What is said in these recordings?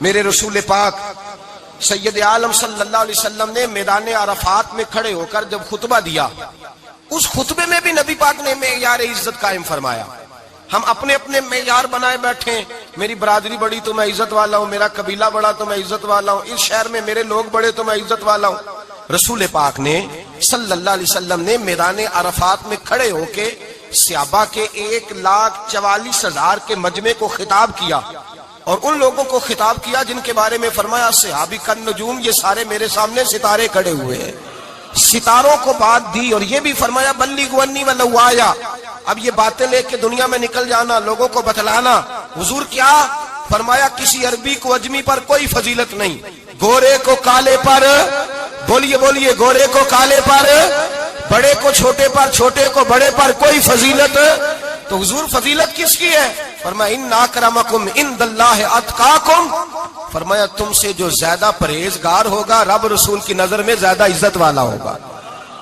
میرے رسول پاک سید عالم صلی اللہ علیہ وسلم نے میدان عرفات میں کھڑے ہو کر جب خطبہ دیا، اس خطبے میں بھی نبی پاک نے معیار عزت قائم فرمایا۔ ہم اپنے اپنے معیار بنائے بیٹھے، میری برادری بڑی تو میں عزت والا ہوں، میرا قبیلہ بڑا تو میں عزت والا ہوں، اس شہر میں میرے لوگ بڑے تو میں عزت والا ہوں۔ رسول پاک نے صلی اللہ علیہ وسلم نے میدان عرفات میں کھڑے ہو کے صحابہ کے 1,44,000 کے مجمع کو خطاب کیا، اور ان لوگوں کو خطاب کیا جن کے بارے میں فرمایا صحابی کا نجوم، یہ سارے میرے سامنے ستارے کھڑے ہوئے ہیں۔ ستاروں کو بات دی اور یہ بھی فرمایا بلغوا انی ولو آیا، اب یہ باتیں لے کے دنیا میں نکل جانا، لوگوں کو بتلانا۔ حضور کیا فرمایا؟ کسی عربی کو اجمی پر کوئی فضیلت نہیں، گورے کو کالے پر، بولیے بولیے، گورے کو کالے پر، بڑے کو چھوٹے پر، چھوٹے کو بڑے پر کوئی فضیلت۔ تو حضور فضیلت کس کی ہے؟ فرمایا ان اکرمکم عند اللہ اتقاکم، فرمایا تم سے جو زیادہ پرہیزگار ہوگا رب رسول کی نظر میں زیادہ عزت والا ہوگا۔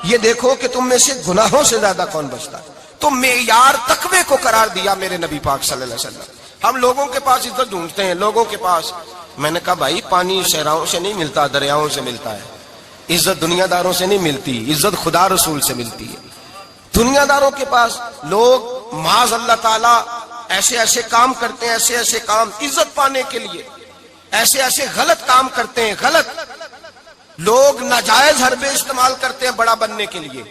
یہ دیکھو کہ تم میں سے گناہوں سے زیادہ کون بچتا ہے۔ تو معیار تقوی کو قرار دیا میرے نبی پاک صلی اللہ علیہ وسلم۔ ہم لوگوں کے پاس عزت ڈھونڈتے ہیں، لوگوں کے پاس، میں نے کہا بھائی پانی صحراؤں سے نہیں ملتا، دریاؤں سے ملتا ہے۔ عزت دنیا داروں سے نہیں ملتی، عزت خدا رسول سے ملتی ہے۔ دنیا داروں کے پاس لوگ معاذ اللہ تعالی ایسے ایسے کام کرتے ہیں، ایسے ایسے کام عزت پانے کے لیے، ایسے ایسے غلط کام کرتے ہیں، غلط لوگ ناجائز حربے استعمال کرتے ہیں بڑا بننے کے لیے۔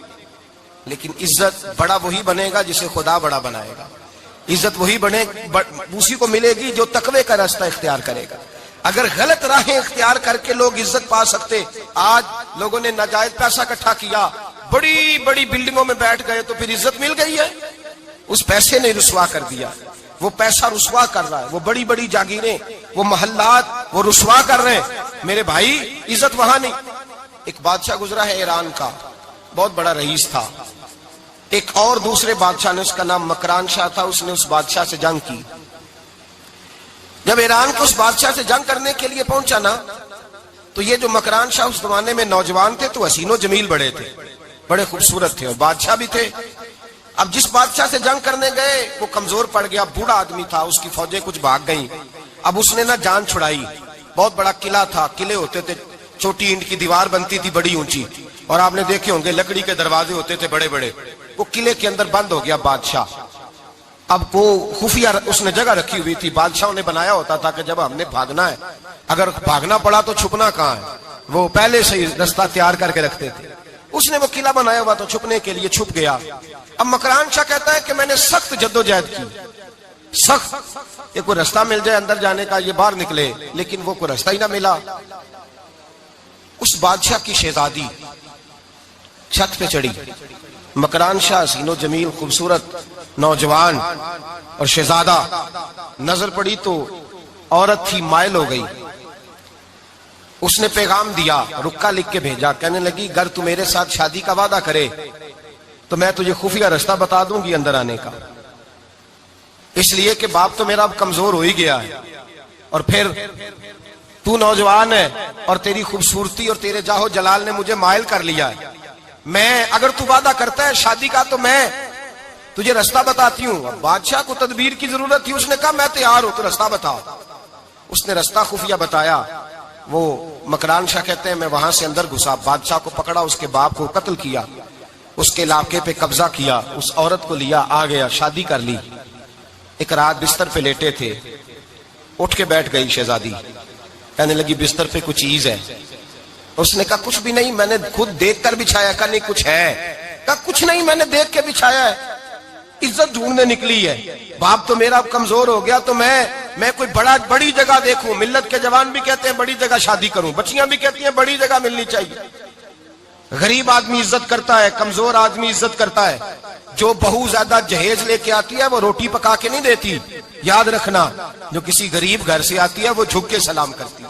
لیکن عزت بڑا وہی بنے گا جسے خدا بڑا بنائے گا، عزت وہی بنے اسی کو ملے گی جو تقوی کا راستہ اختیار کرے گا۔ اگر غلط راہیں اختیار کر کے لوگ عزت پا سکتے، آج لوگوں نے ناجائز پیسہ اکٹھا کیا، بڑی بڑی بلڈنگوں میں بیٹھ گئے تو پھر عزت مل گئی ہے؟ اس پیسے نے رسوا کر دیا، وہ پیسہ رسوا کر رہا ہے، وہ بڑی بڑی جاگیریں، وہ محلات وہ رسوا کر رہے ہیں۔ میرے بھائی عزت وہاں نہیں۔ ایک بادشاہ گزرا ہے ایران کا، بہت بڑا رئیس تھا۔ ایک اور دوسرے بادشاہ نے، اس کا نام مکران شاہ تھا، اس نے اس بادشاہ سے جنگ کی۔ جب ایران کو اس بادشاہ سے جنگ کرنے کے لیے پہنچا نا، تو یہ جو مکران شاہ اس زمانے میں نوجوان تھے تو حسین و جمیل بڑے تھے، بڑے خوبصورت تھے، اور بادشاہ بھی تھے۔ اب جس بادشاہ سے جنگ کرنے گئے وہ کمزور پڑ گیا، بوڑھا آدمی تھا، اس کی فوجیں کچھ بھاگ گئیں۔ اب اس نے نا جان چھڑائی، بہت بڑا قلعہ تھا، قلعے ہوتے تھے، چھوٹی اینٹ کی دیوار بنتی تھی بڑی اونچی، اور آپ نے دیکھے ہوں گے لکڑی کے دروازے ہوتے تھے بڑے بڑے۔ وہ قلعے کے اندر بند ہو گیا بادشاہ۔ اب وہ خفیہ اس نے جگہ رکھی ہوئی تھی، بادشاہوں نے بنایا ہوتا تھا کہ جب ہم نے بھاگنا ہے، اگر بھاگنا پڑا تو چھپنا کہاں ہے، وہ پہلے سے ہی رستہ تیار کر کے رکھتے تھے۔ اس نے وہ قلعہ بنایا ہوا تو چھپنے کے لیے چھپ گیا۔ اب مکران شاہ کہتا ہے کہ میں نے سخت جدوجہد کی، سخت، یہ کوئی رستہ مل جائے اندر جانے کا، یہ باہر نکلے، لیکن وہ کوئی رستہ ہی نہ ملا۔ اس بادشاہ کی شہزادی چھت پہ چڑھی، مکران شاہ حسین و جمیل خوبصورت نوجوان اور شہزادہ، نظر پڑی تو عورت تھی، مائل ہو گئی۔ اس نے پیغام دیا، رکا لکھ کے بھیجا، کہنے لگی اگر تو میرے ساتھ شادی کا وعدہ کرے تو میں تجھے خفیہ رستہ بتا دوں گی اندر آنے کا، اس لیے کہ باپ تو میرا اب کمزور ہو ہی گیا ہے، اور پھر تو نوجوان ہے اور تیری خوبصورتی اور تیرے جاہو جلال نے مجھے مائل کر لیا ہے۔ میں اگر تو وعدہ کرتا ہے شادی کا تو میں تجھے رستہ بتاتی ہوں۔ اب بادشاہ کو تدبیر کی ضرورت تھی، اس نے کہا میں تیار ہوں، تو رستہ بتاؤ۔ اس نے رستہ خفیہ بتایا۔ وہ مکران شاہ کہتے ہیں میں وہاں سے اندر گھسا، بادشاہ کو پکڑا، اس کے باپ کو قتل کیا، اس کے علاقے پہ قبضہ کیا، اس عورت کو لیا، آ گیا، شادی کر لی۔ ایک رات بستر پہ لیٹے تھے، اٹھ کے بیٹھ گئی شہزادی، کہنے لگی بستر پہ کچھ چیز ہے۔ اس نے کہا کچھ بھی نہیں، میں نے خود دیکھ کر بچھایا۔ کہا نہیں کچھ ہے۔ کہا کچھ نہیں، میں نے دیکھ کے بچھایا ہے، عزت ڈھونڈنے نکلی ہے، باپ تو میرا اب کمزور ہو گیا، تو میں کوئی بڑی جگہ دیکھوں۔ ملت کے جوان بھی کہتے ہیں بڑی جگہ شادی کروں، بچیاں بھی کہتی ہیں بڑی جگہ ملنی چاہیے۔ غریب آدمی عزت کرتا ہے، کمزور آدمی عزت کرتا ہے۔ جو بہو زیادہ جہیز لے کے آتی ہے وہ روٹی پکا کے نہیں دیتی، یاد رکھنا۔ جو کسی غریب گھر سے آتی ہے وہ جھک کے سلام کرتی ہے،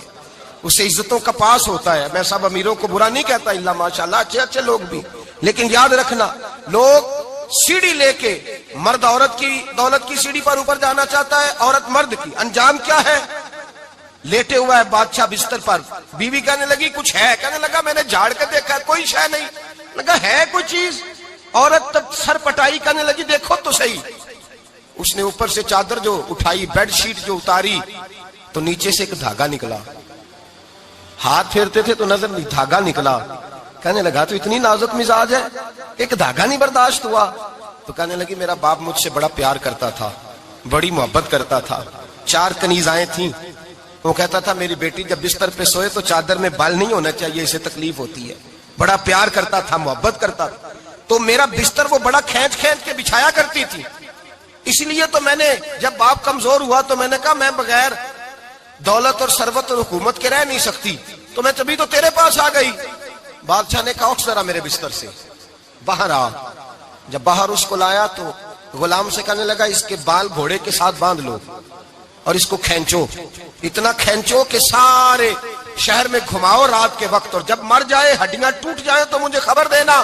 اسے عزتوں کا پاس ہوتا ہے۔ میں سب امیروں کو برا نہیں کہتا، اللہ ماشاءاللہ اچھے اچھے لوگ بھی، لیکن یاد رکھنا لوگ سیڑھی لے کے، مرد عورت کی دولت کی سیڑھی پر اوپر جانا چاہتا ہے، عورت مرد کی، انجام کیا ہے؟ لیٹے ہوا ہے بادشاہ بستر پر، بیوی کہنے لگی کچھ ہے، کہنے لگا میں نے جھاڑ کے دیکھا ہے کوئی شے نہیں، لگا ہے کوئی چیز۔ عورت تب سر پٹائی، کہنے لگی دیکھو تو صحیح۔ اس نے اوپر سے چادر جو اٹھائی، بیڈ شیٹ جو اتاری، تو نیچے سے ایک دھاگا نکلا. ہاتھ پھیرتے تھے تو نظر نہیں, دھاگا نکلا. کہنے لگا تو اتنی نازک مزاج ہے, ایک دھاگا نہیں برداشت ہوا. تو کہنے لگی میرا باپ مجھ سے بڑا پیار کرتا تھا, بڑی محبت کرتا تھا. 4 کنیزائیں تھیں. وہ کہتا تھا میری بیٹی جب بستر پہ سوئے تو چادر میں بال نہیں ہونا چاہیے, اسے تکلیف ہوتی ہے. بڑا پیار کرتا تھا, محبت کرتا تھا. تو میرا بستر وہ بڑا کھینچ کھینچ کے بچھایا کرتی تھی. اس لیے تو میں نے جب باپ کمزور ہوا تو میں نے کہا میں بغیر دولت اور ثروت اور حکومت کے رہ نہیں سکتی, تو میں تبھی تو تیرے پاس آ گئی. بادشاہ نے کہا اٹھ ذرا میرے بستر سے, باہر آ. جب باہر اس کو لایا تو غلام سے کہنے لگا اس کے بال گھوڑے کے ساتھ باندھ لو اور اس کو کھینچو, اتنا کھینچو کہ سارے شہر میں گھماؤ رات کے وقت, اور جب مر جائے ہڈیاں ٹوٹ جائیں تو مجھے خبر دینا.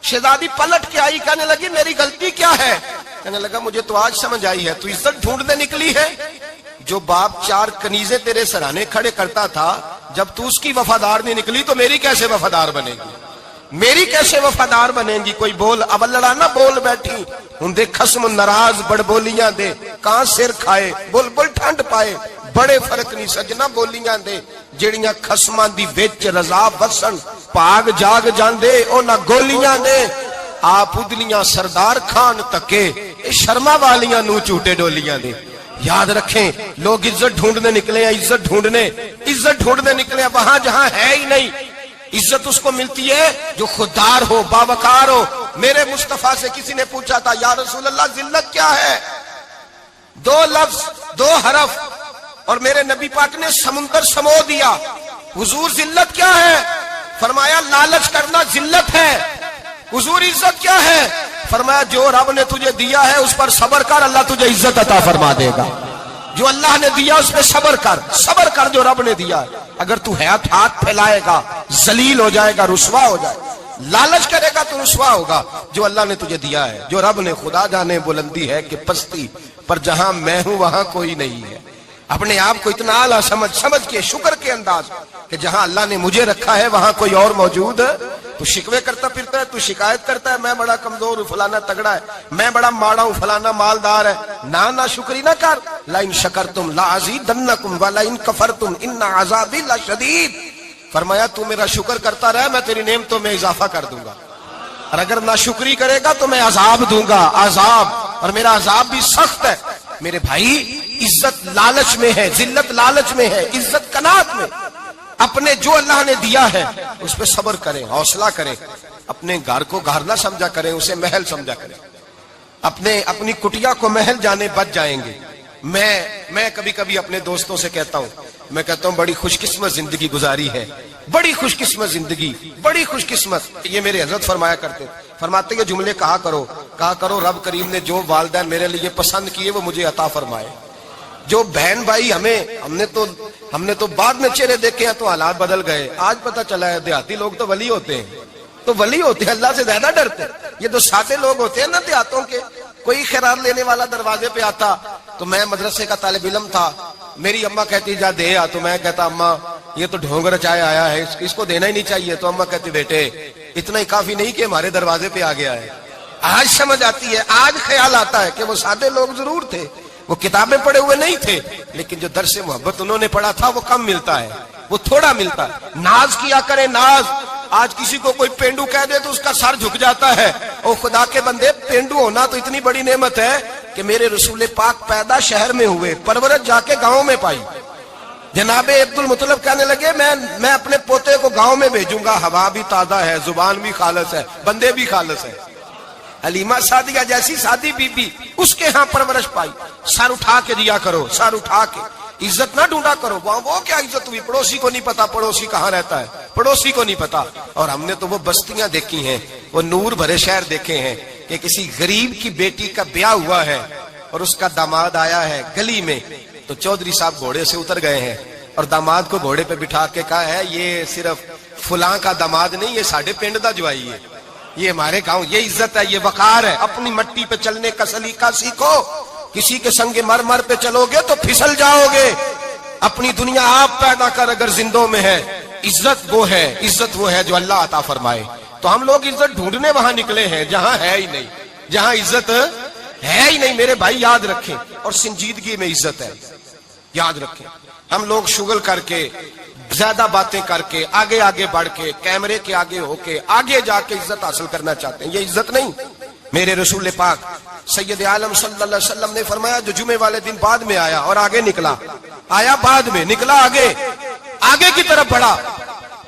شہزادی پلٹ کے آئی, کہنے لگی میری غلطی کیا ہے؟ کہنے لگا مجھے تو آج سمجھ آئی ہے, تو عزت ڈھونڈنے نکلی ہے. جو باپ 4 کنیزیں تیرے سرانے کھڑے کرتا تھا, جب تو اس کی وفادار نہیں نکلی تو میری کیسے وفادار بنے گی, میری کیسے وفادار بنے گی؟ کوئی بول اب لڑانا بول بیٹھی ہوں دے خصم ناراض بڑ بولیاں دے, کہاں سر کھائے بول بول ٹھنڈ پائے. بڑے فرق نہیں سجنا بولیاں دے جیڑیاں خصماں دی وچ رضا وسن, پاگ جاگ جاندے او نہ گولیاں دے. آپ ادلیاں سردار خان تکے شرما والیاں نو چوٹے ڈولیاں دے. یاد رکھیں لوگ عزت ڈھونڈنے نکلے ہیں, عزت ڈھونڈنے نکلے ہیں وہاں جہاں ہے ہی نہیں. عزت اس کو ملتی ہے جو خوددار ہو, باوقار ہو. میرے مصطفیٰ سے کسی نے پوچھا تھا یا رسول اللہ ذلت کیا ہے؟ 2 لفظ 2 حرف اور میرے نبی پاک نے سمندر سمو دیا. حضور ذلت کیا ہے؟ فرمایا لالچ کرنا ذلت ہے. حضور عزت کیا ہے؟ فرمایا جو رب نے تجھے دیا ہے اس پر صبر کر, اللہ تجھے عزت عطا فرما دے گا. جو اللہ نے دیا اس پہ صبر کر جو رب نے دیا ہے. اگر تو ہاتھ پھیلائے گا ذلیل ہو جائے گا, رسوا ہو جائے گا. لالچ کرے گا تو رسوا ہوگا. جو اللہ نے تجھے دیا ہے, جو رب نے, خدا جانے بلندی ہے کہ پستی, پر جہاں میں ہوں وہاں کوئی نہیں ہے. اپنے آپ کو اتنا اعلیٰ سمجھ کے شکر کے انداز کہ جہاں اللہ نے مجھے رکھا ہے وہاں کوئی اور موجود ہے. تو شکوے کرتا پھرتا ہے, تو شکایت کرتا ہے میں بڑا کمزور ہوں, فلانا تگڑا ہے, میں بڑا ماڑا ہوں, فلانا مالدار ہے. نہ شکری نہ کر. لئن شکرتم لازیدنکم ولئن کفرتم ان عذابی لشدید. فرمایا تو میرا شکر کرتا رہے, میں تیری نعمتوں میں اضافہ کر دوں گا, اور اگر ناشکری کرے گا تو میں عذاب دوں گا, عذاب, اور میرا عذاب بھی سخت ہے. میرے بھائی عزت لالچ میں ہے, ذلت لالچ میں ہے, عزت قناعت میں. اپنے جو اللہ نے دیا ہے اس پہ صبر کریں, حوصلہ کریں. اپنے گھر کو گھر نہ سمجھا کریں, اسے محل سمجھا کریں. اپنی کٹیا کو محل جانے بچ جائیں گے. میں کبھی کبھی اپنے دوستوں سے کہتا ہوں بڑی خوش قسمت زندگی گزاری ہے, بڑی خوش قسمت زندگی, بڑی خوش قسمت. یہ میرے حضرت فرمایا کرتے, فرماتے یہ جملے کہا کرو رب کریم نے جو والدین میرے لیے پسند کیے وہ مجھے عطا فرمائے. جو بہن بھائی ہم نے تو بعد میں چہرے دیکھے ہیں تو حالات بدل گئے. آج پتہ چلا ہے دیہاتی لوگ تو ولی ہوتے ہیں, اللہ سے زیادہ ڈرتے ہیں. یہ تو سادے لوگ ہوتے ہیں نا دیہاتوں کے. کوئی خیرات لینے والا دروازے پہ آتا تو میں مدرسے کا طالب علم تھا, میری اماں کہتی جا دے آ, تو میں کہتا اماں یہ تو ڈھونگ رچائے آیا ہے, اس کو دینا ہی نہیں چاہیے. تو اماں کہتی بیٹے اتنا ہی کافی نہیں کہ ہمارے دروازے پہ آ گیا ہے. آج سمجھ آتی ہے, آج خیال آتا ہے کہ وہ سادے لوگ ضرور تھے, وہ کتابیں پڑھے ہوئے نہیں تھے, لیکن جو درس محبت انہوں نے پڑھا تھا وہ کم ملتا ہے, وہ تھوڑا ملتا ہے. ناز کیا کرے, ناز. آج کسی کو کوئی پینڈو کہہ دے تو اس کا سر جھک جاتا ہے. او خدا کے بندے, پینڈو ہونا تو اتنی بڑی نعمت ہے کہ میرے رسول پاک پیدا شہر میں ہوئے, پرورش جا کے گاؤں میں پائی. جناب عبد المطلب کہنے لگے میں اپنے پوتے کو گاؤں میں بھیجوں گا, ہوا بھی تازہ ہے, زبان بھی خالص ہے, بندے بھی خالص ہے. حلیمہ سعدیہ جیسی سادی بی بی, اس کے ہاں پرورش پائی. سر اٹھا کے دیا کرو, سر اٹھا کے. عزت نہ ڈھونڈا کرو, وہ کیا عزت ہوئی, پڑوسی کو نہیں پتا پڑوسی کہاں رہتا ہے, پڑوسی کو نہیں پتا. اور ہم نے تو وہ بستیاں دیکھی ہیں, وہ نور بھرے شہر دیکھے ہیں کہ کسی غریب کی بیٹی کا بیاہ ہوا ہے اور اس کا داماد آیا ہے گلی میں, تو چودھری صاحب گھوڑے سے اتر گئے ہیں اور داماد کو گھوڑے پہ بٹھا کے کہا ہے یہ صرف فلاں کا داماد نہیں, یہ ساڑھے پنڈ دا جوائی ہے, یہ ہمارے گاؤں, یہ عزت ہے, یہ وقار ہے. اپنی مٹی پہ چلنے کا سلیقہ سیکھو, کسی کے سنگ مرمر پہ چلو گے تو پھسل جاؤ گے. اپنی دنیا آپ پیدا کر اگر زندوں میں ہے. عزت وہ ہے جو اللہ عطا فرمائے. تو ہم لوگ عزت ڈھونڈنے وہاں نکلے ہیں جہاں ہے ہی نہیں, جہاں عزت ہے ہی نہیں. میرے بھائی یاد رکھیں, اور سنجیدگی میں عزت ہے, یاد رکھیں. ہم لوگ شغل کر کے زیادہ باتیں کر کے آگے آگے بڑھ کے کیمرے کے آگے ہو کے آگے جا کے عزت حاصل کرنا چاہتے ہیں. یہ عزت نہیں. میرے رسول پاک سید عالم صلی اللہ علیہ وسلم نے فرمایا جو جمعے والے دن بعد میں آیا اور آگے نکلا, آیا بعد میں, نکلا آگے کی طرف بڑھا,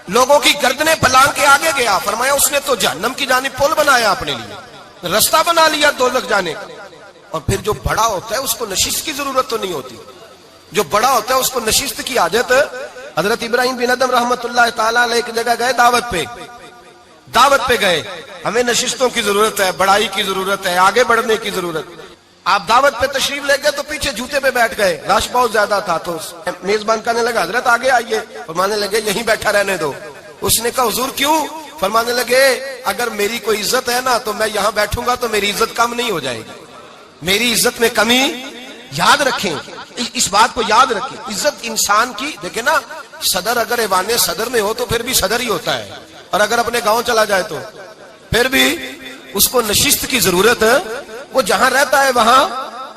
لوگوں کی گردنیں پلان کے آگے گیا, فرمایا اس نے تو جہنم کی جانب پل بنایا اپنے لیے, رستہ بنا لیا دوزخ جانے. اور پھر جو بڑا ہوتا ہے اس کو نشست کی ضرورت تو نہیں ہوتی. جو بڑا ہوتا ہے اس کو نشست کی حاجت. حضرت ابراہیم بن ادم رحمت اللہ تعالیٰ علیہ ایک جگہ گئے دعوت پہ گئے. ہمیں نشستوں کی ضرورت ہے, بڑائی کی ضرورت ہے, آگے بڑھنے کی ضرورت. آپ دعوت پہ تشریف لے گئے تو پیچھے جوتے پہ بیٹھ گئے, رش بہت زیادہ تھا. تو میزبان کہنے لگا حضرت آگے آئیے, فرمانے لگے یہیں بیٹھا رہنے دو. اس نے کہا حضور کیوں؟ فرمانے لگے اگر میری کوئی عزت ہے نا تو میں یہاں بیٹھوں گا تو میری عزت کم نہیں ہو جائے گی, میری عزت میں کمی. یاد رکھیں, اس بات کو یاد رکھیں. عزت انسان کی, دیکھیں نا, صدر اگر ایوان صدر میں ہو تو پھر بھی صدر ہی ہوتا ہے, اور اگر اپنے گاؤں چلا جائے تو پھر بھی اس کو نشست کی ضرورت ہے. وہ جہاں رہتا ہے وہاں.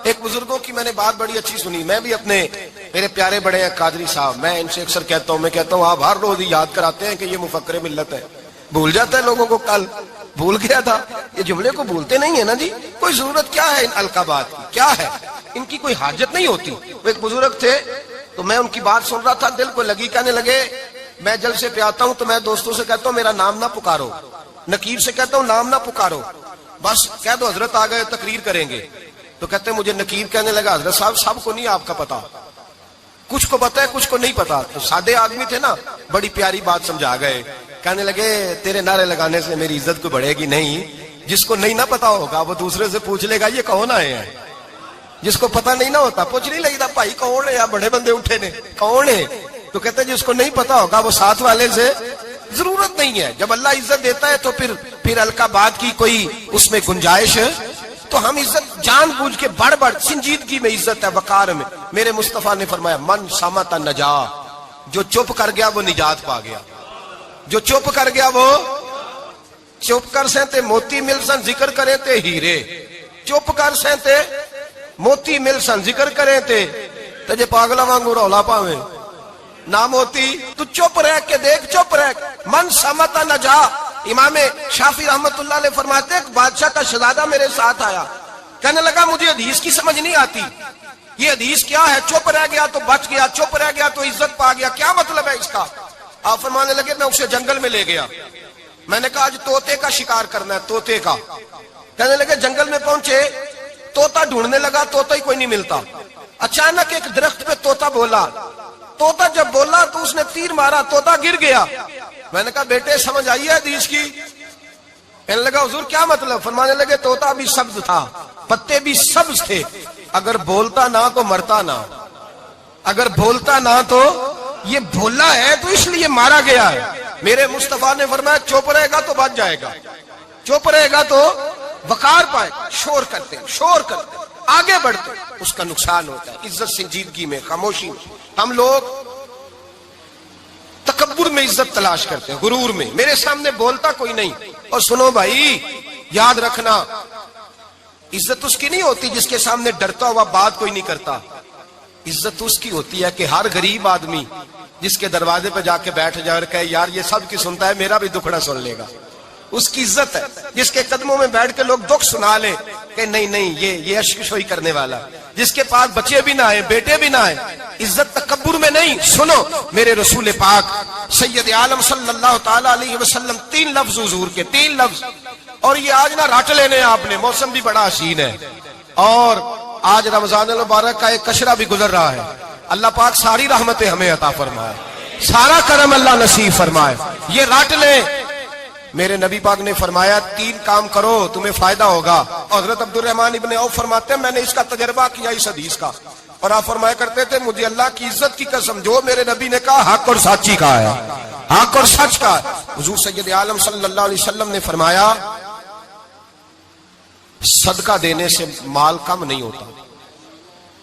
ایک بزرگوں کی میں نے بات بڑی اچھی سنی. میں بھی اپنے میرے پیارے بڑے ہیں قادری صاحب, میں ان سے اکثر کہتا ہوں آپ ہر روز یاد کراتے ہیں کہ یہ مفکر ملت ہے. بھول جاتا ہے لوگوں کو, کل بھول گیا تھا. یہ جملے کو بھولتے نہیں ہے نا جی. کوئی ضرورت کیا ہے ان القابات کی, کیا ہے ان کی کوئی حاجت نہیں ہوتی. وہ ایک بزرگ تھے تو میں ان کی بات سن رہا تھا, دل کو لگی. کہنے لگے میں جلسے پہ آتا ہوں تو میں دوستوں سے کہتا ہوں میرا نام نہ پکارو, نقیب سے کہتا ہوں نام نہ پکارو, بس کہہ دو حضرت آ گئے تقریر کریں گے. تو کہتے ہیں مجھے نقیب کہنے لگا حضرت صاحب سب کو نہیں آپ کا پتا, کچھ کو پتا ہے کچھ کو نہیں پتا. تو سادے آدمی تھے نا, بڑی پیاری بات سمجھا گئے. کہنے لگے تیرے نعرے لگانے سے میری عزت کو بڑھے گی نہیں. جس کو نہیں نہ پتا ہوگا وہ دوسرے سے پوچھ لے گا یہ کون آئے ہیں. جس کو پتا نہیں نہ ہوتا پوچھ نہیں لگتا بھائی کون ہے, یا بڑے بندے اٹھے نے کون ہے. تو کہتے ہیں جس کو نہیں پتا ہوگا وہ ساتھ والے سے ضرورت نہیں ہے. جب اللہ عزت دیتا ہے تو پھر القابات کی کوئی اس میں گنجائش ہے. تو ہم عزت جان بوجھ کے بڑھ سنجیدگی میں عزت ہے, وقار میں. میرے مصطفیٰ نے فرمایا من صمت نجا, جو چپ کر گیا وہ نجات پا گیا. جو چپ کر گیا وہ چپ کر سہتے موتی مل سن ذکر کرے تے ہیرے. چپ کر سہتے موتی مل سن ذکر کرے تے جے پاگلا وانگو رولا پاوے نہ موتی. تو چپ رہ کے دیکھ, چپ رہ. من صمت نجا. امام شافعی رحمت اللہ علیہ فرماتے ہیں بادشاہ کا شہزادہ میرے ساتھ آیا, کہنے لگا مجھے حدیث کی سمجھ نہیں آتی, یہ حدیث کیا ہے؟ چپ رہ گیا تو بچ گیا, چپ رہ گیا تو عزت پا گیا, کیا مطلب ہے اس کا؟ آپ فرمانے لگے میں اسے جنگل میں لے گیا. میں نے کہا آج طوطے کا شکار کرنا ہے, طوطے کا. کہنے لگے جنگل میں پہنچے, طوطا ڈھونڈنے لگا, طوطا ہی کوئی نہیں ملتا. اچانک ایک درخت پہ طوطا بولا. طوطا جب بولا تو اس نے تیر مارا, طوطا گر گیا. میں نے کہا بیٹے سمجھ آئی ہے حدیث کی؟ کہنے لگا حضور کیا مطلب؟ فرمانے لگے طوطا بھی سبز تھا, پتے بھی سبز تھے, اگر بولتا نہ تو مرتا نہ, اگر بولتا نہ تو یہ بولا ہے تو اس لیے مارا گیا ہے. میرے مصطفیٰ نے فرمایا چپ رہے گا تو بچ جائے گا, چپ رہے گا تو وقار پائے. شور کرتے آگے بڑھتے اس کا نقصان ہوتا ہے. عزت سنجیدگی میں, خاموشی میں. ہم لوگ تکبر میں عزت تلاش کرتے ہیں, غرور میں. میرے سامنے بولتا کوئی نہیں. اور سنو بھائی یاد رکھنا, عزت اس کی نہیں ہوتی جس کے سامنے ڈرتا ہوا بات کوئی نہیں کرتا. عزت اس کی ہوتی ہے کہ ہر غریب آدمی جس کے دروازے پہ جا کے بیٹھ جائے اور کہے یار یہ سب کی سنتا ہے, میرا بھی دکھڑا سن لے گا, اس کی عزت ہے. جس کے قدموں میں بیٹھ کے لوگ دکھ سنا لیں کہ نہیں یہ اشکشوئی کرنے والا. جس کے پاس بچے بھی نہ آئے, بیٹے بھی نہ آئے. عزت تکبر میں نہیں. سنو میرے رسول پاک سید عالم صلی اللہ تعالی علیہ وسلم 3 لفظ حضور کے, 3 لفظ. اور یہ آج نہ رٹ لینے آپ نے, موسم بھی بڑا حسین ہے اور آج رمضان المبارک کا ایک کشرہ بھی گزر رہا ہے. اللہ پاک ساری رحمتیں ہمیں عطا فرمائے, سارا کرم اللہ نصیب فرمائے. یہ رٹ لیں. میرے نبی پاک نے فرمایا 3 کام کرو تمہیں فائدہ ہوگا. حضرت عبد الرحمن ابن عوف فرماتے ہیں میں نے اس کا تجربہ کیا اس حدیث کا, اور آپ فرمایا کرتے تھے مجھے اللہ کی عزت کی قسم جو میرے نبی نے کہا حق اور سچی کا ہے, حق اور سچ کا ہے. حضور سید عالم صلی اللہ علیہ وسلم نے فرمایا صدقہ دینے سے مال کم نہیں ہوتا.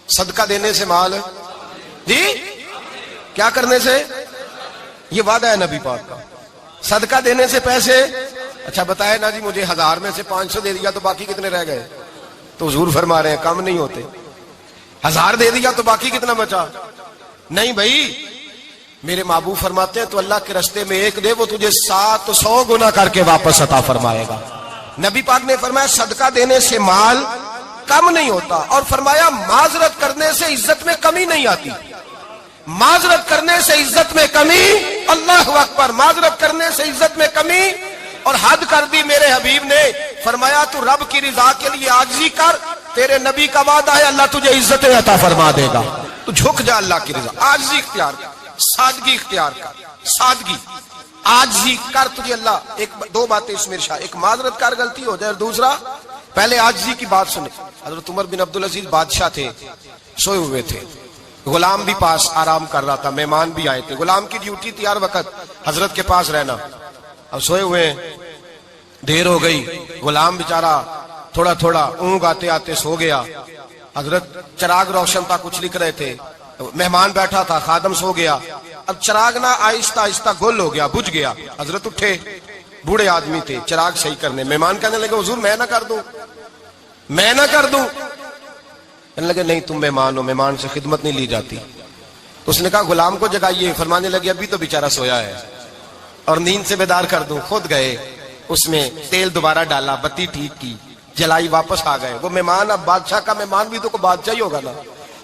صدقہ دینے سے مال جی کیا کرنے سے, یہ وعدہ ہے نبی پاک کا. صدقہ دینے سے پیسے, اچھا بتائے نا جی مجھے 1000 میں سے 500 دے دیا تو باقی کتنے رہ گئے؟ تو حضور فرما رہے ہیں کم نہیں ہوتے. 1000 دے دیا تو باقی کتنا بچا؟ نہیں بھائی، میرے محبوب فرماتے ہیں تو اللہ کے راستے میں ایک دے وہ تجھے 700 گنا کر کے واپس عطا فرمائے گا۔ نبی پاک نے فرمایا صدقہ دینے سے مال کم نہیں ہوتا، اور فرمایا معذرت کرنے سے عزت میں کمی نہیں آتی۔ معذرت کرنے سے عزت میں کمی، اللہ اکبر، معذرت کرنے سے عزت میں کمی، اور حد کر دی میرے حبیب نے، فرمایا تو رب کی رضا کے لیے عاجزی کر، تیرے نبی کا وعدہ ہے اللہ تجھے عزت عطا فرما دے گا۔ تو جھک جا اللہ کی رضا، عاجزی اختیار کر، سادگی اختیار کر، سادگی عاجزی کر، تجھے اللہ دو باتیں اس میں ارشاد، ایک معذرت کر غلطی ہو جائے، اور دوسرا پہلے عاجزی کی بات سنے۔ حضرت عمر بن عبدالعزیز بادشاہ تھے، سوئے ہوئے تھے، غلام بھی پاس آرام کر رہا تھا، مہمان بھی آئے تھے، غلام کی ڈیوٹی تھی ہر وقت حضرت کے پاس رہنا۔ اب سوئے ہوئے ہیں، دیر ہو گئی، غلام بیچارہ تھوڑا تھوڑا اونگ آتے آتے سو گیا۔ حضرت چراغ روشن تھا، کچھ لکھ رہے تھے، مہمان بیٹھا تھا، خادم سو گیا۔ اب چراغ نہ آہستہ آہستہ گل ہو گیا، بجھ گیا۔ حضرت اٹھے، بوڑھے آدمی تھے، چراغ صحیح کرنے، مہمان کہنے لگے حضور میں نہ کر دوں، میں نہ کر دوں۔ کہنے لگے نہیں تم مہمان ہو، مہمان سے خدمت نہیں لی جاتی۔ تو اس نے کہا غلام کو جگائیے، فرمانے لگے ابھی تو بیچارہ سویا ہے اور نیند سے بیدار کر دوں۔ خود گئے، اس میں تیل دوبارہ ڈالا، بتی ٹھیک کی، جلائی، واپس آ گئے۔ وہ مہمان، اب بادشاہ کا مہمان بھی تو کوئی بادشاہ ہی ہوگا نا۔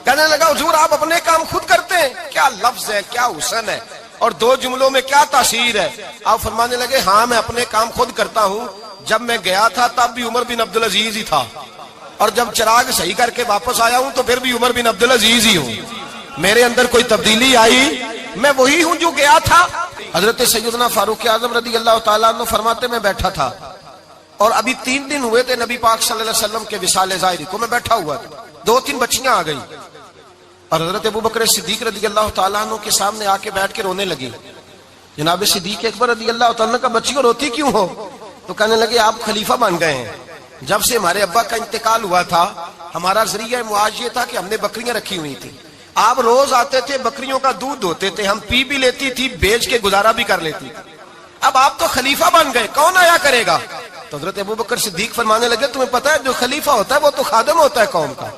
کہنے لگا حضور آپ اپنے کام خود کرتے ہیں، کیا لفظ ہے، کیا حسن ہے، اور دو جملوں میں کیا تاثیر ہے۔ آپ فرمانے لگے ہاں میں اپنے کام خود کرتا ہوں، جب میں گیا تھا تب بھی عمر بن عبدالعزیز ہی تھا، اور جب چراغ صحیح کر کے واپس آیا ہوں تو پھر بھی عمر بن عبدالعزیز ہی ہوں، میرے اندر کوئی تبدیلی آئی، میں وہی ہوں جو گیا تھا۔ حضرت سیدنا فاروق اعظم رضی اللہ تعالیٰ عنہ فرماتے میں بیٹھا تھا، اور ابھی 3 دن ہوئے تھے نبی پاک صلی اللہ علیہ وسلم کے وصال ظاہری کو، میں بیٹھا ہوا تھا، 2-3 بچیاں آ گئی، اور حضرت ابوبکر صدیق رضی اللہ تعالیٰ عنہ کے سامنے آ کے بیٹھ کے رونے لگی۔ جناب صدیق اکبر رضی اللہ تعالیٰ عنہ کا بچیوں روتی کیوں ہو؟ تو کہنے لگے آپ خلیفہ بن گئے ہیں، جب سے ہمارے ابا کا انتقال ہوا تھا ہمارا ذریعہ معاش یہ تھا کہ ہم نے بکریاں رکھی ہوئی تھی، آپ روز آتے تھے، بکریوں کا دودھ دھوتے تھے، ہم پی بھی لیتی تھی، بیچ کے گزارا بھی کر لیتی تھی، اب آپ تو خلیفہ بن گئے، کون آیا کرے گا؟ تو حضرت ابوبکر صدیق فرمانے لگے تمہیں پتہ ہے جو خلیفہ ہوتا ہے وہ تو خادم ہوتا ہے قوم کا،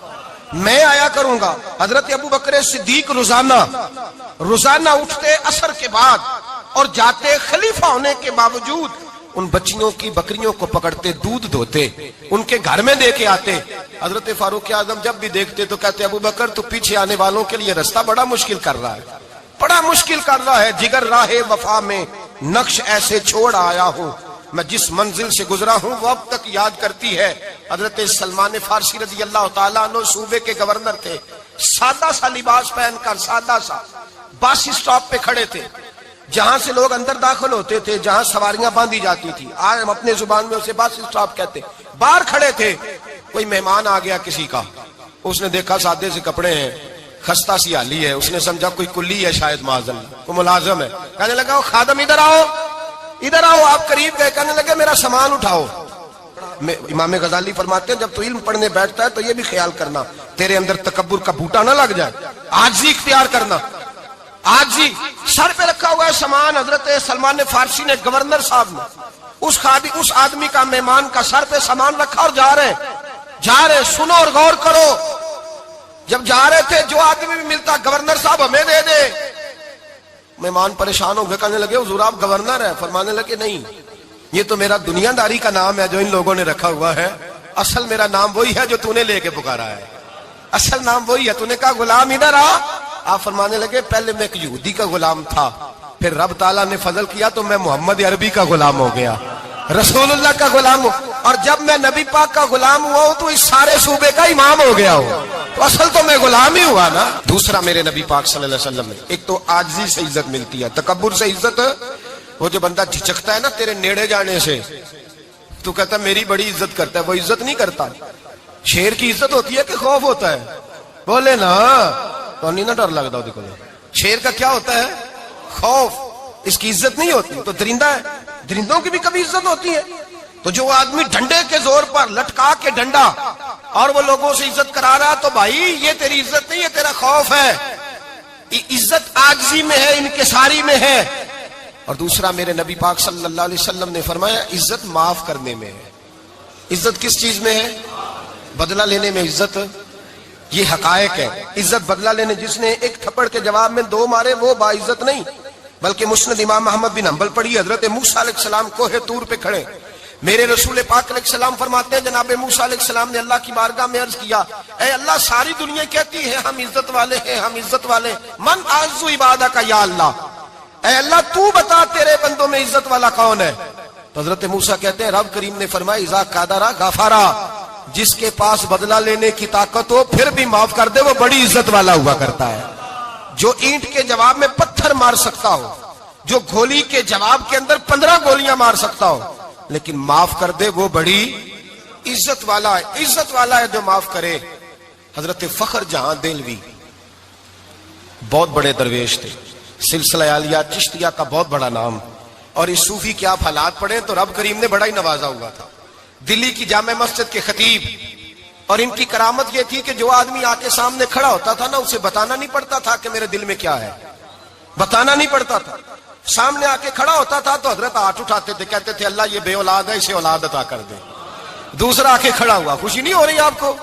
میں آیا کروں گا۔ حضرت ابوبکر صدیق روزانہ اٹھتے عصر کے بعد اور جاتے، خلیفہ ہونے کے باوجود ان بچیوں کی بکریوں کو پکڑتے، دودھ دھوتے، ان کے گھر میں دے کے آتے۔ حضرت فاروق اعظم جب بھی دیکھتے تو کہتے ابوبکر تو پیچھے آنے والوں کے لیے رستہ بڑا مشکل کر رہا ہے، بڑا مشکل کر رہا ہے، جگر راہ وفا میں نقش ایسے چھوڑ آیا ہوں، میں جس منزل سے گزرا ہوں وہ اب تک یاد کرتی ہے۔ حضرت سلمان فارسی رضی اللہ تعالیٰ عنہ صوبے کے گورنر تھے، سادہ سا لباس پہن کر، سادہ سا، بس اسٹاپ پہ کھڑے تھے، جہاں سے لوگ اندر داخل ہوتے تھے، جہاں سواریاں باندھی جاتی تھی، آج ہم اپنے زبان میں اسے بس اسٹاپ کہتے، باہر کھڑے تھے۔ کوئی مہمان آ گیا کسی کا، اس نے دیکھا سادے سے کپڑے ہیں، خستہ سی حالی ہے، اس نے سمجھا کوئی کلی ہے، شاید معاذ اللہ کوئی ملازم ہے، کہنے لگا خادم ادھر آؤ، ادھر آؤ، آپ قریب گئے، کہنے لگے میرا سامان اٹھاؤ۔ امام غزالی فرماتے ہیں جب تو علم پڑھنے بیٹھتا ہے تو یہ بھی خیال کرنا تیرے اندر تکبر کا بوٹا نہ لگ جائے، عاجزی اختیار کرنا، عاجزی۔ سر پہ رکھا ہوا ہے سامان، حضرت سلمان فارسی نے، گورنر صاحب نے، اس آدمی کا، مہمان کا سر پہ سامان رکھا اور جا رہے، سنو اور غور کرو، جب جا رہے تھے جو آدمی بھی ملتا گورنر صاحب ہمیں دے دے، مہمان پریشان ہو گئے، کہنے لگے حضور آپ گورنر ہیں؟ فرمانے لگے نہیں، یہ تو میرا دنیا داری کا نام ہے جو ان لوگوں نے رکھا ہوا ہے، اصل میرا نام وہی ہے جو تو نے لے کے پکارا ہے، اصل نام وہی ہے۔ تو نے کہا غلام ادھر آ، آپ فرمانے لگے پہلے میں ایک یہودی کا غلام تھا، پھر رب تعالیٰ نے فضل کیا تو میں محمد عربی کا غلام ہو گیا، رسول اللہ کا غلام ہوں، اور جب میں نبی پاک کا غلام ہوا ہوں تو اس سارے صوبے کا امام ہو گیا ہوں، تو اصل تو میں غلام ہی ہوا نا۔ دوسرا میرے نبی پاک صلی اللہ علیہ وسلم نے، ایک تو عاجزی سے عزت ملتی ہے، تکبر سے عزت، وہ جو بندہ جھجکتا ہے نا تیرے نیڑے جانے سے، تو کہتا ہے میری بڑی عزت کرتا ہے، وہ عزت نہیں کرتا۔ شیر کی عزت ہوتی ہے کہ خوف ہوتا ہے؟ بولے نا، تو نہیں نا ڈر لگتا دیکھو، شیر کا کیا ہوتا ہے؟ خوف، اس کی عزت نہیں ہوتی۔ تو درندہ ہے، درندوں کی بھی کبھی عزت ہوتی ہے؟ تو جو آدمی ڈنڈے کے زور پر لٹکا کے ڈنڈا اور وہ لوگوں سے عزت کرا رہا، تو بھائی یہ تیری عزت نہیں، یہ تیرا خوف ہے۔ عزت عاجزی میں ہے، انکساری میں ہے۔ اور دوسرا میرے نبی پاک صلی اللہ علیہ وسلم نے فرمایا عزت معاف کرنے میں ہے۔ عزت کس چیز میں ہے؟ بدلہ لینے میں عزت یہ حقائق ہے. عزت بدلہ لینے جس نے ایک تھپڑ کے جواب میں 2 مارے وہ باعزت نہیں، بلکہ مسند امام محمد بن حنبل پڑھی. حضرت موسیٰ علیہ السلام کوہ طور پہ کھڑے، میرے رسول پاک علیہ السلام فرماتے ہیں جناب موسیٰ علیہ السلام نے اللہ کی بارگاہ میں عرض کیا، اے اللہ ساری دنیا کہتی ہے ہم عزت والے ہیں، ہم عزت والے، من اعز عبادک یا اللہ، اے اللہ تو بتا تیرے بندوں میں عزت والا کون ہے؟ تو حضرت موسیٰ کہتے ہیں رب کریم نے فرمایا اذا قادر غفارا، جس کے پاس بدلہ لینے کی طاقت ہو پھر بھی معاف کر دے وہ بڑی عزت والا ہوا کرتا ہے. جو اینٹ کے جواب میں پتھر مار سکتا ہو، جو گولی کے جواب کے اندر 15 گولیاں مار سکتا ہو لیکن معاف کر دے وہ بڑی عزت والا ہے. عزت والا ہے جو معاف کرے. حضرت فخر جہاں دہلوی بہت بڑے درویش تھے، سلسلہ عالیہ چشتیہ کا بہت بڑا نام، اور اس صوفی کے آپ حالات پڑھیں تو رب کریم نے بڑا ہی نوازا ہوا تھا. دلی کی جامع مسجد کے خطیب، اور ان کی کرامت یہ تھی کہ جو آدمی آ کے سامنے کھڑا ہوتا تھا نا اسے بتانا نہیں پڑتا تھا کہ میرے دل میں کیا ہے، بتانا نہیں پڑتا تھا. سامنے آ کے کھڑا ہوتا تھا تو حضرت ہاتھ اٹھاتے تھے، کہتے تھے اللہ یہ بے اولاد ہے اسے اولاد عطا کر دے. دوسرا آ کے کھڑا ہوا، خوشی نہیں ہو رہی آپ کو؟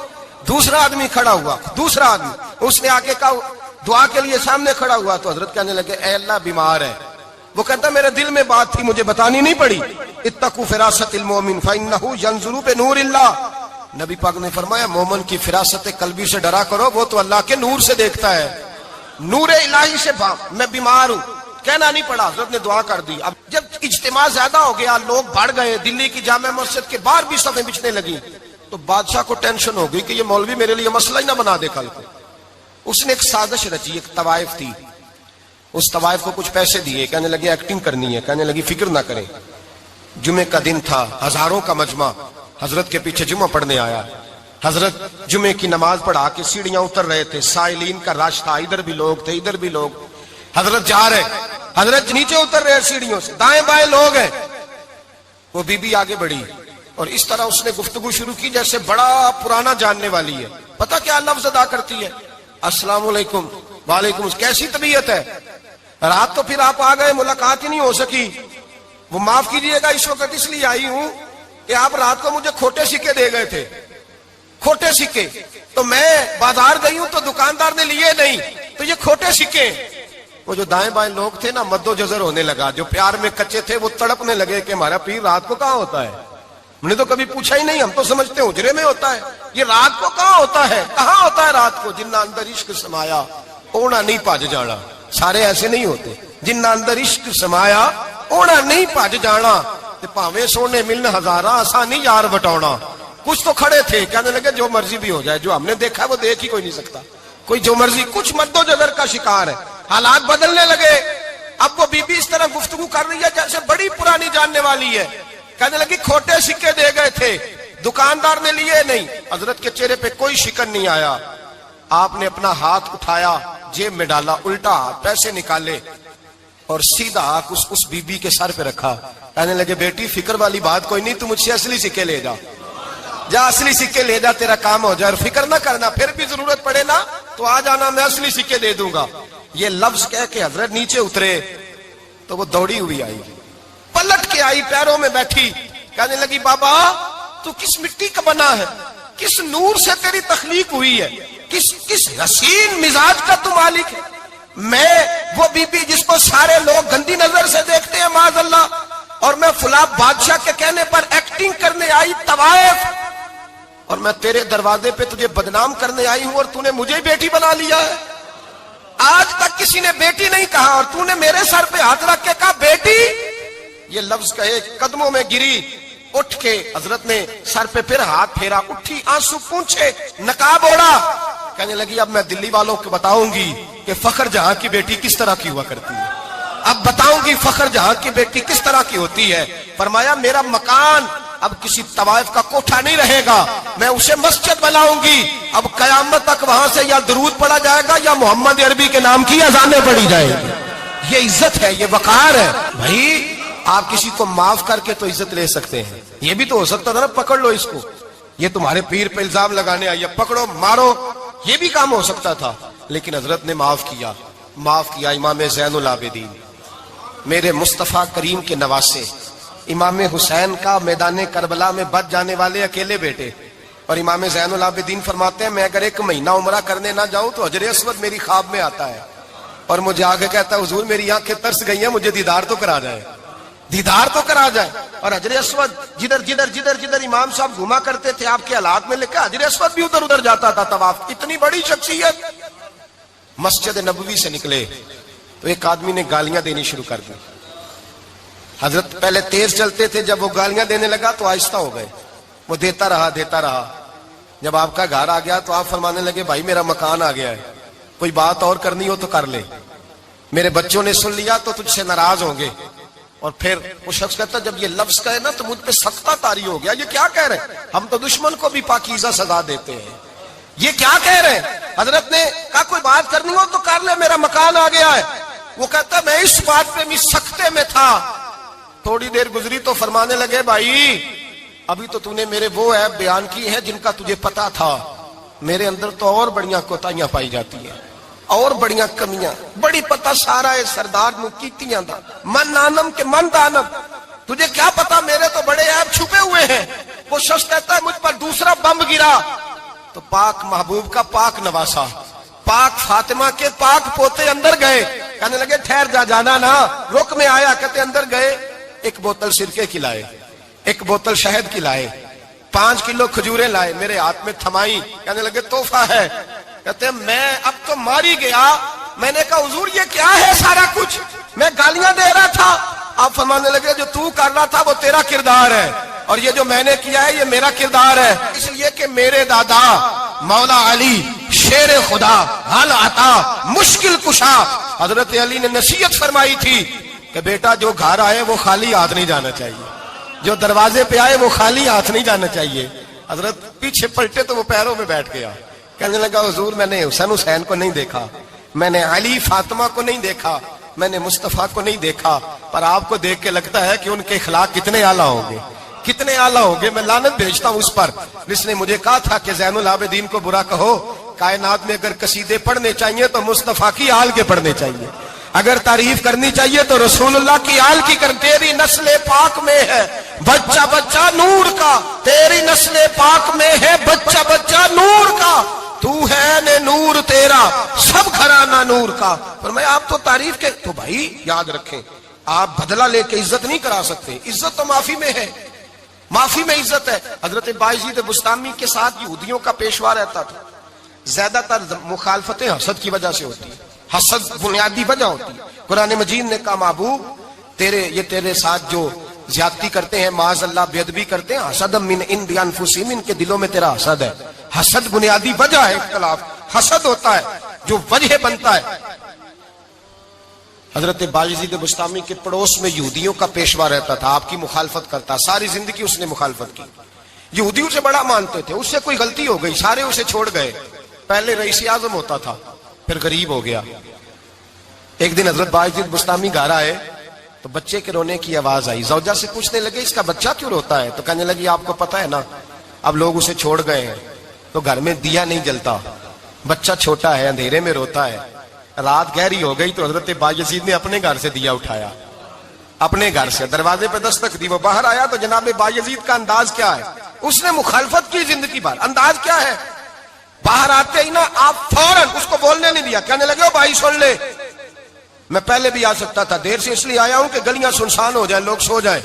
دوسرا آدمی کھڑا ہوا، دوسرا آدمی اس نے آ کے کہا دعا کے لیے سامنے کھڑا ہوا تو حضرت کہنے لگے اے اللہ بیمار ہے. وہ کہتا میرے دل میں بات تھی مجھے بتانی نہیں پڑی. اتقوا فراست المؤمن فانه ينظر بنور اللہ. نبی پاک نے فرمایا مومن کی فراست قلبی سے ڈرا کرو، وہ تو اللہ کے نور سے دیکھتا ہے. نور الہی سے میں بیمار ہوں کہنا نہیں پڑا، حضرت نے دعا کر دی. اب جب اجتماع زیادہ ہو گیا، لوگ بڑھ گئے، دلی کی جامع مسجد کے باہر بھی صفیں بچھنے لگی، تو بادشاہ کو ٹینشن ہو گئی کہ یہ مولوی میرے لیے مسئلہ ہی نہ بنا دے کل کو. اس نے ایک سازش رچی، ایک طوائف تھی، اس طوائف کو کچھ پیسے دیے، کہنے لگے ایکٹنگ کرنی ہے، کہنے لگی فکر نہ کریں. جمعے کا دن تھا، ہزاروں کا مجمع حضرت کے پیچھے جمعہ پڑھنے آیا. حضرت جمعے کی نماز پڑھا کے سیڑھیاں اتر رہے تھے، سائلین کا رش تھا، ادھر بھی لوگ تھے ادھر بھی لوگ. حضرت جا رہے، حضرت نیچے اتر رہے سیڑھیوں سے، دائیں بائیں لوگ ہیں. وہ بی بی آگے بڑھی اور اس طرح اس نے گفتگو شروع کی جیسے بڑا پرانا جاننے والی ہے. پتہ کیا لفظ ادا کرتی ہے؟ السلام علیکم. وعلیکم. کیسی طبیعت ہے؟ رات تو پھر آپ آ گئے، ملاقات ہی نہیں ہو سکی. وہ معاف کیجئے گا اس وقت اس لیے آئی ہوں کہ آپ رات کو مجھے کھوٹے سکے دے گئے تھے، کھوٹے سکے، تو میں بازار گئی ہوں تو دکاندار نے لیے نہیں، تو یہ کھوٹے سکے. وہ جو دائیں بائیں لوگ تھے نا مد و جزر ہونے لگا، جو پیار میں کچے تھے وہ تڑپنے لگے کہ ہمارا پیر رات کو کہاں ہوتا ہے. ہم نے تو کبھی پوچھا ہی نہیں، ہم تو سمجھتے حجرے میں ہوتا ہے، یہ رات کو کہاں ہوتا ہے، کہاں ہوتا ہے رات کو. جنہ اندر عشق سمایا اونا نہیں پاج جانا. سارے ایسے نہیں ہوتے. جنہ اندر عشق سمایا اونا نہیں پاج جانا. پاویں سونے ملن ہزاراں آسانی یار بٹاؤنا. کچھ تو کھڑے تھے کہنے لگے جو مرضی بھی ہو جائے، جو ہم نے دیکھا وہ دیکھ ہی کوئی نہیں سکتا، کوئی جو مرضی. کچھ مد و جزر کا شکار ہے. حالات بدلنے لگے. اب وہ بی بی اس طرح گفتگو کر رہی ہے جیسے بڑی پرانی جاننے والی ہے. کہنے لگی کھوٹے سکے دے گئے تھے، دکاندار نے لیے نہیں. حضرت کے چہرے پہ کوئی شکن نہیں آیا. آپ نے اپنا ہاتھ اٹھایا، جیب میں ڈالا، الٹا پیسے نکالے اور سیدھا اس بی بی کے سر پہ رکھا. کہنے لگے بیٹی فکر والی بات کوئی نہیں، تو مجھ سے اصلی سکے لے جا، جا اصلی سکے لے جا، تیرا کام ہو جائے. اور فکر نہ کرنا، پھر بھی ضرورت پڑے نا تو آ جانا، میں اصلی سکے دے دوں گا. یہ لفظ کہہ کے حضرت نیچے اترے تو وہ دوڑی ہوئی آئی، پلٹ کے آئی، پیروں میں بیٹھی. کہنے لگی بابا تو کس مٹی کا بنا ہے، کس نور سے تیری تخلیق ہوئی ہے، کس حسین مزاج کا تو مالک ہے. میں وہ بی بی جس کو سارے لوگ گندی نظر سے دیکھتے ہیں معاذ اللہ، اور میں فلاں بادشاہ کے کہنے پر ایکٹنگ کرنے آئی طوائف، اور میں تیرے دروازے پہ تجھے بدنام کرنے آئی ہوں اور تو نے مجھے بیٹی بنا لیا ہے. آج تک کسی نے بیٹی نہیں کہا اور تو نے میرے سر پہ ہاتھ رکھ کے کہا بیٹی. یہ لفظ کہے قدموں میں گری، اٹھ کے حضرت نے سر پہ پھر ہاتھ پھیرا، اٹھی، آنسو پونچھے، نقاب اوڑا. کہنے لگی اب میں دلی والوں کو بتاؤں گی کہ فخر جہاں کی بیٹی کس طرح کی ہوا کرتی ہے، اب بتاؤں گی فخر جہاں کی بیٹی کس طرح کی ہوتی ہے. فرمایا میرا مکان اب کسی طوائف کا کوٹھا نہیں رہے گا، میں اسے مسجد بناؤں گی. اب قیامت تک وہاں سے یا درود پڑھا جائے گا یا محمد عربی کے نام کی اذانیں پڑھی جائے گی. یہ عزت ہے، یہ وقار ہے. بھائی آپ کسی کو معاف کر کے تو عزت لے سکتے ہیں. یہ بھی تو ہو سکتا تھا نا پکڑ لو اس کو، یہ تمہارے پیر پہ الزام لگانے آئی ہے، پکڑو مارو، یہ بھی کام ہو سکتا تھا. لیکن حضرت نے معاف کیا. امام زین العابدین میرے مصطفیٰ کریم کے نواسے، امام حسین کا میدان کربلا میں بچ جانے والے اکیلے بیٹے، اور امام زین العابدین فرماتے ہیں میں اگر 1 مہینہ عمرہ کرنے نہ جاؤں تو حجر اسود میری خواب میں آتا ہے اور مجھے آگے کہتا ہے حضور میری آنکھیں ترس گئی ہیں, مجھے دیدار تو کرا جائے, دیدار تو کرا جائے. اور حجر اسود جدھر جدھر جدھر جدھر امام صاحب گھوما کرتے تھے آپ کے حالات میں لکھا حجر اسود بھی ادھر ادھر جاتا تھا طواف. اتنی بڑی شخصیت. مسجد نبوی سے نکلے تو ایک آدمی نے گالیاں دینی شروع کر دی. حضرت پہلے تیز چلتے تھے, جب وہ گالیاں دینے لگا تو آہستہ ہو گئے. وہ دیتا رہا. جب آپ کا گھر آ گیا تو آپ فرمانے لگے بھائی میرا مکان آ گیا ہے, کوئی بات اور کرنی ہو تو کر لے, میرے بچوں نے سن لیا تو تجھ سے ناراض ہوں گے. اور پھر وہ شخص کہتا جب یہ لفظ کہے نا تو مجھ پہ سختہ طاری ہو گیا, یہ کیا کہہ رہے ہیں, ہم تو دشمن کو بھی پاکیزہ سزا دیتے ہیں, یہ کیا کہہ رہے ہیں. حضرت نے کہا کوئی بات کرنی ہو تو کر لے, میرا مکان آ گیا ہے. وہ کہتا میں اس بات پہ بھی سختے میں تھا. تھوڑی دیر گزری تو فرمانے لگے بھائی ابھی تو تو نے میرے وہ عیب بیان کی ہیں جن کا تجھے پتا تھا, میرے اندر تو اور بڑیاں کوتاہیاں پائی جاتی ہیں, اور بڑیاں کمیاں, بڑی پتہ سارا ہے سردار نو کیتیاں دا من نانم کے من دانم, تجھے کیا پتا میرے تو بڑے عیب چھپے ہوئے ہیں. وہ شخص کہتا ہے مجھ پر دوسرا بم گرا تو پاک محبوب کا پاک نواسا, پاک فاطمہ کے پاک پوتے اندر گئے. کہنے لگے ٹھہر جا, جانا نا, رک میں آیا. کہتے اندر گئے, 1 بوتل سرکے کی لائے, 1 بوتل شہد کی لائے, 5 کلو کھجوریں لائے, میرے ہاتھ میں تھمائی. کہنے لگے تحفہ ہے. کہتے ہیں میں اب تو ماری گیا. میں نے کہا حضور یہ کیا ہے سارا کچھ, میں گالیاں دے رہا تھا. آپ فرمانے لگے جو تو کر رہا تھا وہ تیرا کردار ہے اور یہ جو میں نے کیا ہے یہ میرا کردار ہے. اس لیے کہ میرے دادا مولا علی شیر خدا حل عطا مشکل کشا, حضرت علی نے نصیحت فرمائی تھی کہ بیٹا جو گھر آئے وہ خالی ہاتھ نہیں جانا چاہیے, جو دروازے پہ آئے وہ خالی ہاتھ نہیں جانا چاہیے. حضرت پیچھے پلٹے تو وہ پیروں میں بیٹھ گیا. کہنے لگا حضور میں نے حسین کو نہیں دیکھا, میں نے علی فاطمہ کو نہیں دیکھا, میں نے مصطفیٰ کو نہیں دیکھا, پر آپ کو دیکھ کے لگتا ہے کہ ان کے اخلاق کتنے اعلیٰ ہوں گے, کتنے اعلیٰ ہوں گے. میں لعنت بھیجتا ہوں اس پر جس نے مجھے کہا تھا کہ زین العابدین کو برا کہو, کائنات میں اگر قصیدے پڑھنے چاہیے تو مصطفیٰ کی آل کے پڑھنے چاہیے, اگر تعریف کرنی چاہیے تو رسول اللہ کی آل کی کر. تیری نسل پاک میں ہے بچہ بچہ نور کا, تیری نسل پاک میں ہے بچہ بچہ نور کا, تو ہے نے نور تیرا سب گھرانہ نور کا. فرمایا آپ تو تعریف کے, تو بھائی یاد رکھیں آپ بدلہ لے کے عزت نہیں کرا سکتے, عزت تو معافی میں ہے, معافی میں عزت ہے. حضرت بایزید بستامی کے ساتھ یہودیوں کا پیشوا رہتا تھا. زیادہ تر مخالفتیں حسد کی وجہ سے ہوتی ہیں, حسد بنیادی وجہ ہوتی ہے. قرآن مجید نے کہا محبوب یہ تیرے ساتھ جو زیادتی کرتے ہیں معاذ اللہ بے ادبی کرتے ہیں, حسد من عند انفسہم, ان کے دلوں میں تیرا حسد ہے. حسد بنیادی وجہ ہے اختلاف, حسد ہوتا ہے جو وجہ بنتا ہے. حضرت بایزید بستامی کے پڑوس میں یہودیوں کا پیشوا رہتا تھا, آپ کی مخالفت کرتا, ساری زندگی اس نے مخالفت کی. یہودی اسے بڑا مانتے تھے, اس سے کوئی غلطی ہو گئی سارے اسے چھوڑ گئے. پہلے رئیس اعظم ہوتا تھا پھر غریب ہو گیا. ایک دن حضرت بایزید بستامی گھر آئے تو بچے کے رونے کی آواز آئی. زوجہ سے پوچھنے لگے اس کا بچہ کیوں روتا ہے, تو کہنے لگی آپ کو پتا ہے نا اب لوگ اسے چھوڑ گئے ہیں تو گھر میں دیا نہیں جلتا, بچہ چھوٹا ہے اندھیرے میں روتا ہے. رات گہری ہو گئی تو حضرت بایزید نے اپنے گھر سے دیا اٹھایا, اپنے گھر سے دروازے پہ دستک دی. وہ باہر آیا تو جناب بایزید کا انداز کیا ہے, اس نے مخالفت کی زندگی بھر. انداز کیا ہے, باہر آتے ہی نا آپ فوراً اس کو بولنے نہیں دیا. کہنے لگے بھائی سن لے, میں پہلے بھی آ سکتا تھا, دیر سے اس لیے آیا ہوں کہ گلیاں سنسان ہو جائیں, لوگ سو جائیں,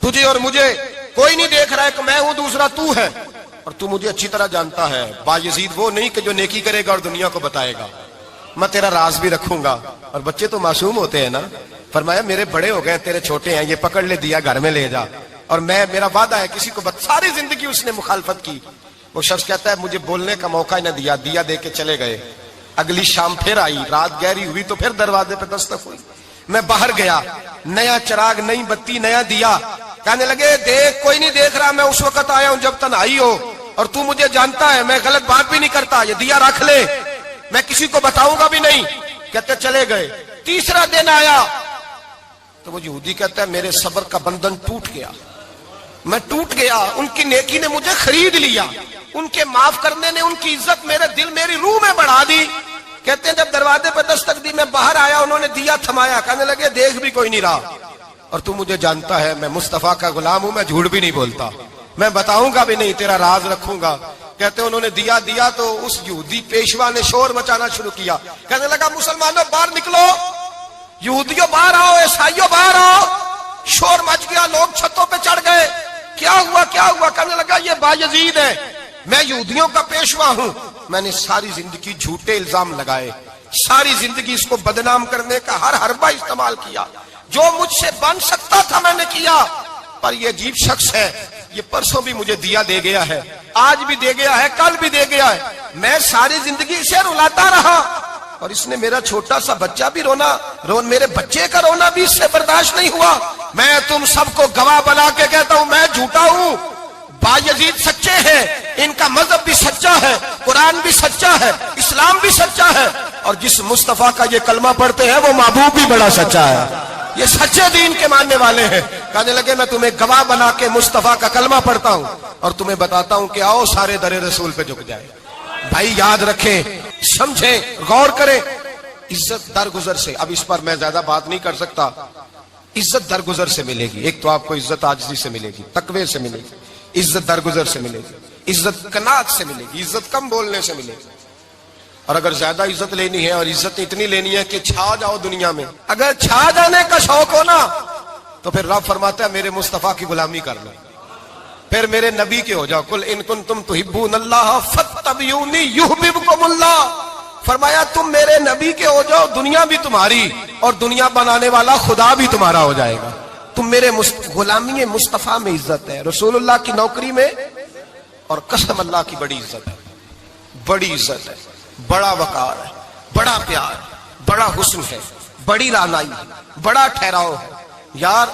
تجھے اور مجھے کوئی نہیں دیکھ رہا ہے کہ میں ہوں دوسرا تو ہے, اور تو مجھے اچھی طرح جانتا ہے. بایزید وہ نہیں کہ جو نیکی کرے گا اور دنیا کو بتائے گا, میں تیرا راز بھی رکھوں گا. اور بچے تو معصوم ہوتے ہیں نا. فرمایا میرے بڑے ہو گئے تیرے چھوٹے ہیں, یہ پکڑ لے دیا گھر میں لے جا, اور میرا وعدہ ہے کسی کو ساری زندگی اس نے مخالفت کی. وہ شخص کہتا ہے مجھے بولنے کا موقع ہی نہ دیا, دیا دے کے چلے گئے. اگلی شام پھر آئی, رات گہری ہوئی تو پھر دروازے پہ دستک ہوئی. میں باہر گیا, نیا چراغ, نئی بتی, نیا دیا. کہنے لگے دیکھ کوئی نہیں دیکھ رہا, میں اس وقت آیا ہوں جب تنہائی ہو, اور تو مجھے جانتا ہے میں غلط بات بھی نہیں کرتا, یہ دیا رکھ لے, میں کسی کو بتاؤں گا بھی نہیں. کہتے چلے گئے. تیسرا دن آیا تو وہ یہودی کہتا ہے میرے صبر کا بندھن ٹوٹ گیا, میں ٹوٹ گیا. ان کی نیکی نے مجھے خرید لیا, ان کے معاف کرنے نے ان کی عزت میرے دل میری روح میں بڑھا دی. کہتے ہیں جب دروازے پہ دستک دی میں باہر آیا, انہوں نے دیا تھمایا. کہنے لگے دیکھ بھی کوئی نہیں رہا, اور تو مجھے جانتا ہے میں مصطفیٰ کا غلام ہوں, میں جھوٹ بھی نہیں بولتا, میں بتاؤں گا بھی نہیں, تیرا راز رکھوں گا. کہتے ہیں انہوں نے دیا تو اس یہودی پیشوا نے شور مچانا شروع کیا، کہنے لگا مسلمانوں باہر نکلو، یہودیوں باہر آؤ، عیسائیوں باہر آؤ۔ شور مچ گیا، لوگ چھتوں پہ چڑھ گئے، کیا ہوا؟ کہنے لگا یہ بایزید ہے، میں یہودیوں کا پیشوا ہوں، میں نے ساری زندگی جھوٹے الزام لگائے، ساری زندگی اس کو بدنام کرنے کا ہر حربہ استعمال کیا، جو مجھ سے بن سکتا تھا میں نے کیا، پر یہ عجیب شخص ہے، یہ پرسوں بھی مجھے دیا دے گیا ہے، آج بھی دے گیا ہے، کل بھی دے گیا ہے، میں ساری زندگی اسے رلاتا رہا، اور اس نے میرا چھوٹا سا بچہ بھی میرے بچے کا رونا بھی اس سے برداشت نہیں ہوا۔ میں تم سب کو گواہ بنا کے کہتا ہوں میں جھوٹا ہوں، بایزید سچے ہیں، ان کا مذہب بھی سچا ہے، قرآن بھی سچا ہے، اسلام بھی سچا ہے، اور جس مصطفیٰ کا یہ کلمہ پڑھتے ہیں وہ محبوب بھی بڑا سچا ہے، یہ سچے دین کے ماننے والے ہیں۔ کہنے لگے میں تمہیں گواہ بنا کے مصطفیٰ کا کلمہ پڑھتا ہوں اور تمہیں بتاتا ہوں کہ آؤ سارے در رسول پہ جھک جائے۔ بھائی یاد رکھیں، سمجھیں، غور کریں، عزت درگزر سے، اب اس پر میں زیادہ بات نہیں کر سکتا، عزت درگزر سے ملے گی۔ ایک تو آپ کو عزت عاجزی سے ملے گی، تقوی سے ملے گی، عزت درگزر سے ملے گی، عزت قناعت سے ملے گی، عزت کم بولنے سے ملے گی۔ اور اگر زیادہ عزت لینی ہے اور عزت اتنی لینی ہے کہ چھا جاؤ دنیا میں، اگر چھا جانے کا شوق ہو نا تو پھر رب فرماتا ہے میرے مصطفیٰ کی غلامی کر لو، پھر میرے نبی کے ہو جاؤ، قل ان کنتم تحبون اللہ فاتبعونی یحببکم اللہ۔ فرمایا تم میرے نبی کے ہو جاؤ، دنیا بھی تمہاری اور دنیا بنانے والا خدا بھی تمہارا ہو جائے گا۔ تم میرے غلامی مصطفیٰ میں عزت ہے، رسول اللہ کی نوکری میں، اور قسم اللہ کی بڑی عزت ہے، بڑی عزت ہے، بڑا وقار ہے، بڑا پیار ہے، بڑا حسن ہے، بڑی رعنائی ہے، بڑا ٹھہراؤ ہے۔ یار